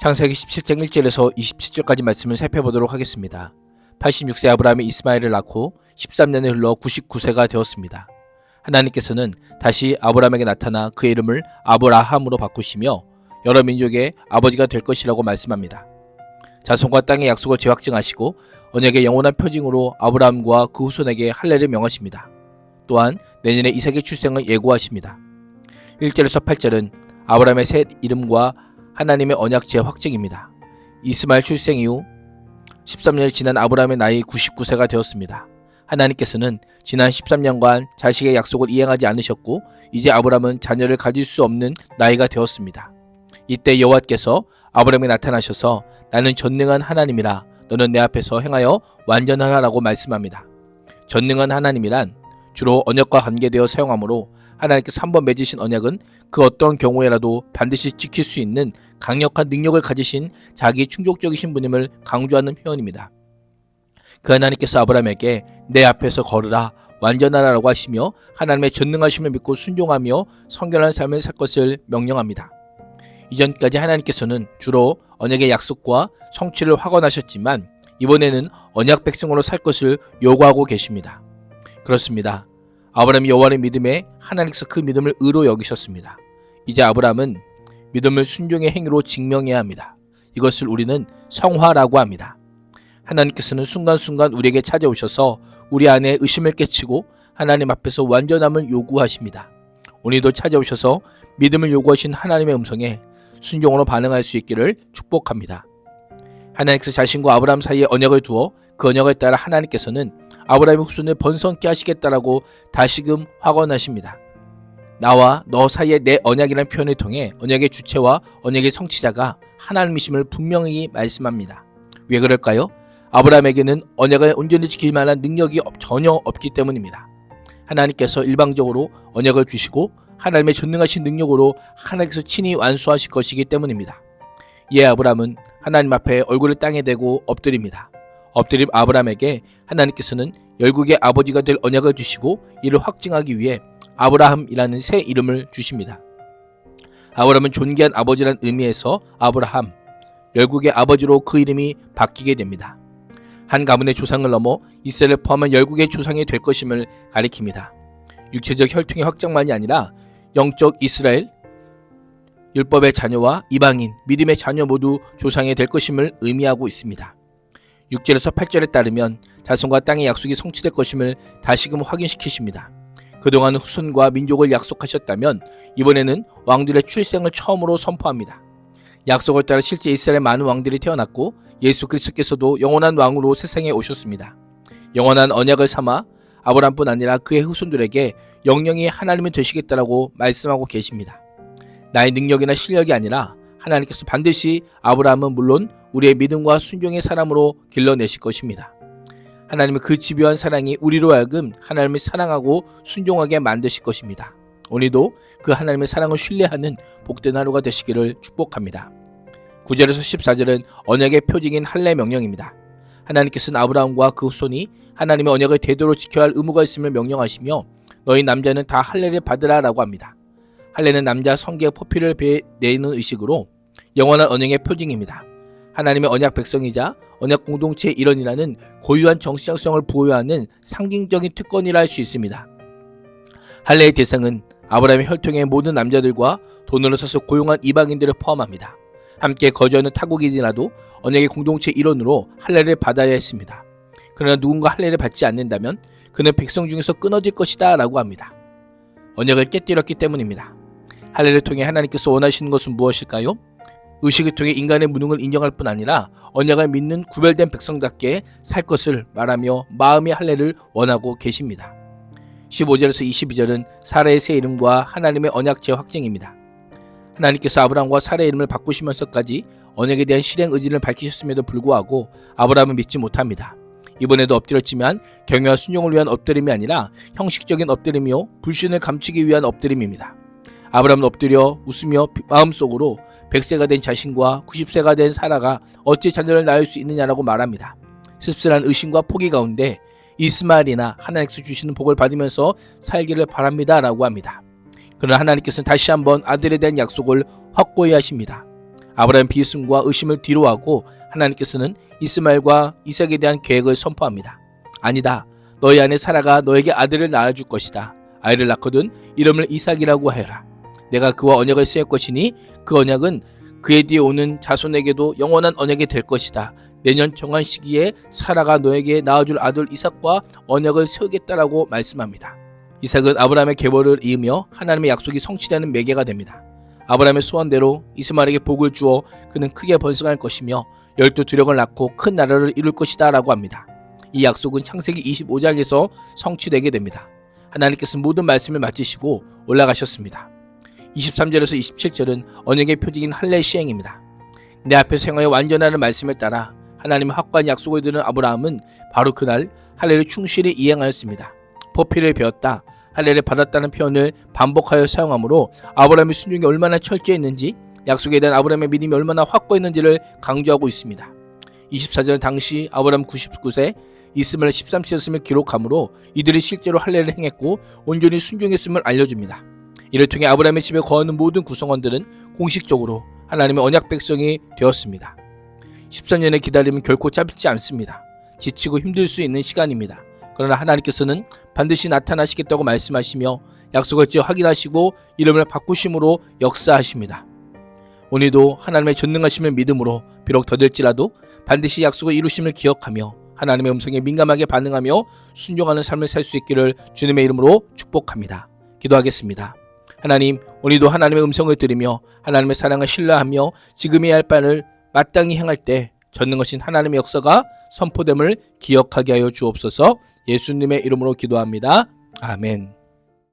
창세기 17장 1절에서 27절까지 말씀을 살펴보도록 하겠습니다. 86세 아브라함이 이스마엘을 낳고 13년이 흘러 99세가 되었습니다. 하나님께서는 다시 아브라함에게 나타나 그의 이름을 아브라함으로 바꾸시며 여러 민족의 아버지가 될 것이라고 말씀합니다. 자손과 땅의 약속을 재확증하시고 언약의 영원한 표징으로 아브라함과 그 후손에게 할례를 명하십니다. 또한 내년에 이삭의 출생을 예고하십니다. 1절에서 8절은 아브라함의 새 이름과 하나님의 언약 재확증입니다. 이스마엘 출생 이후 13년이 지난 아브라함의 나이 99세가 되었습니다. 하나님께서는 지난 13년간 자식의 약속을 이행하지 않으셨고 이제 아브라함은 자녀를 가질 수 없는 나이가 되었습니다. 이때 여호와께서 아브라함에게 나타나셔서 나는 전능한 하나님이라 너는 내 앞에서 행하여 완전하라라고 말씀합니다. 전능한 하나님이란 주로 언약과 관계되어 사용하므로 하나님께서 한번 맺으신 언약은 그 어떤 경우에라도 반드시 지킬 수 있는 강력한 능력을 가지신 자기 충족적이신 분임을 강조하는 표현입니다. 그 하나님께서 아브라함에게 내 앞에서 걸으라 완전하라라고 하시며 하나님의 전능하심을 믿고 순종하며 성결한 삶을 살 것을 명령합니다. 이전까지 하나님께서는 주로 언약의 약속과 성취를 확언하셨지만 이번에는 언약 백성으로 살 것을 요구하고 계십니다. 그렇습니다. 아브라함이 여호와를 믿음에 하나님께서 그 믿음을 의로 여기셨습니다. 이제 아브라함은 믿음을 순종의 행위로 증명해야 합니다. 이것을 우리는 성화라고 합니다. 하나님께서는 순간순간 우리에게 찾아오셔서 우리 안에 의심을 깨치고 하나님 앞에서 완전함을 요구하십니다. 오늘도 찾아오셔서 믿음을 요구하신 하나님의 음성에 순종으로 반응할 수 있기를 축복합니다. 하나님께서 자신과 아브라함 사이에 언약을 두어 그 언약을 따라 하나님께서는 아브라함의 후손을 번성케 하시겠다라고 다시금 확언하십니다. 나와 너 사이에 내 언약이라는 표현을 통해 언약의 주체와 언약의 성취자가 하나님이심을 분명히 말씀합니다. 왜 그럴까요? 아브라함에게는 언약을 온전히 지킬 만한 능력이 전혀 없기 때문입니다. 하나님께서 일방적으로 언약을 주시고 하나님의 전능하신 능력으로 하나님께서 친히 완수하실 것이기 때문입니다. 이에 아브라함은 하나님 앞에 얼굴을 땅에 대고 엎드립니다. 엎드림 아브라함에게 하나님께서는 열국의 아버지가 될 언약을 주시고 이를 확증하기 위해 아브라함이라는 새 이름을 주십니다. 아브라함은 존귀한 아버지란 의미에서 아브라함, 열국의 아버지로 그 이름이 바뀌게 됩니다. 한 가문의 조상을 넘어 이스라엘을 포함한 열국의 조상이 될 것임을 가리킵니다. 육체적 혈통의 확장만이 아니라 영적 이스라엘, 율법의 자녀와 이방인, 믿음의 자녀 모두 조상이 될 것임을 의미하고 있습니다. 6절에서 8절에 따르면 자손과 땅의 약속이 성취될 것임을 다시금 확인시키십니다. 그동안 후손과 민족을 약속하셨다면 이번에는 왕들의 출생을 처음으로 선포합니다. 약속을 따라 실제 이스라엘의 많은 왕들이 태어났고 예수 그리스도께서도 영원한 왕으로 세상에 오셨습니다. 영원한 언약을 삼아 아브라함뿐 아니라 그의 후손들에게 영영이 하나님이 되시겠다라고 말씀하고 계십니다. 나의 능력이나 실력이 아니라 하나님께서 반드시 아브라함은 물론 우리의 믿음과 순종의 사람으로 길러내실 것입니다. 하나님은 그 집요한 사랑이 우리로 하여금 하나님을 사랑하고 순종하게 만드실 것입니다. 오늘도 그 하나님의 사랑을 신뢰하는 복된 하루가 되시기를 축복합니다. 9절에서 14절은 언약의 표징인 할례 명령입니다. 하나님께서는 아브라함과 그 후손이 하나님의 언약을 대대로 지켜야 할 의무가 있음을 명령하시며 너희 남자는 다 할례를 받으라 라고 합니다. 할례는 남자 성계의 포피를 내는 의식으로 영원한 언약의 표징입니다. 하나님의 언약 백성이자 언약 공동체의 일원이라는 고유한 정치성을 부여하는 상징적인 특권이라 할 수 있습니다. 할례의 대상은 아브라함의 혈통의 모든 남자들과 돈으로 사서 고용한 이방인들을 포함합니다. 함께 거주하는 타국인이라도 언약의 공동체 일원으로 할례를 받아야 했습니다. 그러나 누군가 할례를 받지 않는다면 그는 백성 중에서 끊어질 것이다 라고 합니다. 언약을 깨뜨렸기 때문입니다. 할례를 통해 하나님께서 원하시는 것은 무엇일까요? 의식을 통해 인간의 무능을 인정할 뿐 아니라 언약을 믿는 구별된 백성답게 살 것을 말하며 마음의 할례를 원하고 계십니다. 15절에서 22절은 사라의 새 이름과 하나님의 언약 재확증입니다. 하나님께서 아브라함과 사라의 이름을 바꾸시면서까지 언약에 대한 실행 의지를 밝히셨음에도 불구하고 아브라함은 믿지 못합니다. 이번에도 엎드렸지만 경외와 순종을 위한 엎드림이 아니라 형식적인 엎드림이요 불신을 감추기 위한 엎드림입니다. 아브라함은 엎드려 웃으며 마음속으로 100세가 된 자신과 90세가 된 사라가 어찌 자녀를 낳을 수 있느냐라고 말합니다. 씁쓸한 의심과 포기 가운데 이스마엘이나 하나님께서 주시는 복을 받으면서 살기를 바랍니다 라고 합니다. 그러나 하나님께서는 다시 한번 아들에 대한 약속을 확고히 하십니다. 아브라함의 비승과 의심을 뒤로하고 하나님께서는 이스마엘과 이삭에 대한 계획을 선포합니다. 아니다. 너희 아내 사라가 너에게 아들을 낳아줄 것이다. 아이를 낳거든 이름을 이삭이라고 하여라. 내가 그와 언약을 세울 것이니 그 언약은 그의 뒤에 오는 자손에게도 영원한 언약이 될 것이다. 내년 정한 시기에 사라가 너에게 낳아줄 아들 이삭과 언약을 세우겠다라고 말씀합니다. 이삭은 아브라함의 계보를 이으며 하나님의 약속이 성취되는 매개가 됩니다. 아브라함의 소원대로 이스마엘에게 복을 주어 그는 크게 번성할 것이며 12두령을 낳고 큰 나라를 이룰 것이다 라고 합니다. 이 약속은 창세기 25장에서 성취되게 됩니다. 하나님께서 모든 말씀을 마치시고 올라가셨습니다. 23절에서 27절은 언약의 표징인 할례 시행입니다. 내 앞에서 행하여 완전하는 말씀을 따라 하나님의 확고한 약속을 들은 아브라함은 바로 그날 할례를 충실히 이행하였습니다. 포피를 배웠다, 할례를 받았다는 표현을 반복하여 사용하므로 아브라함의 순종이 얼마나 철저했는지, 약속에 대한 아브라함의 믿음이 얼마나 확고했는지를 강조하고 있습니다. 24절 당시 아브라함 99세, 이스마엘 13세였음을 기록하므로 이들이 실제로 할례를 행했고 온전히 순종했음을 알려줍니다. 이를 통해 아브라함의 집에 거하는 모든 구성원들은 공식적으로 하나님의 언약 백성이 되었습니다. 13년의 기다림은 결코 짧지 않습니다. 지치고 힘들 수 있는 시간입니다. 그러나 하나님께서는 반드시 나타나시겠다고 말씀하시며 약속을 지어 확인하시고 이름을 바꾸심으로 역사하십니다. 오늘도 하나님의 전능하심을 믿음으로 비록 더딜지라도 반드시 약속을 이루심을 기억하며 하나님의 음성에 민감하게 반응하며 순종하는 삶을 살 수 있기를 주님의 이름으로 축복합니다. 기도하겠습니다. 하나님, 오늘도 하나님의 음성을 들으며 하나님의 사랑을 신뢰하며 지금 해야 할 바를 마땅히 행할 때 전능하신 하나님의 역사가 선포됨을 기억하게 하여 주옵소서. 예수님의 이름으로 기도합니다. 아멘.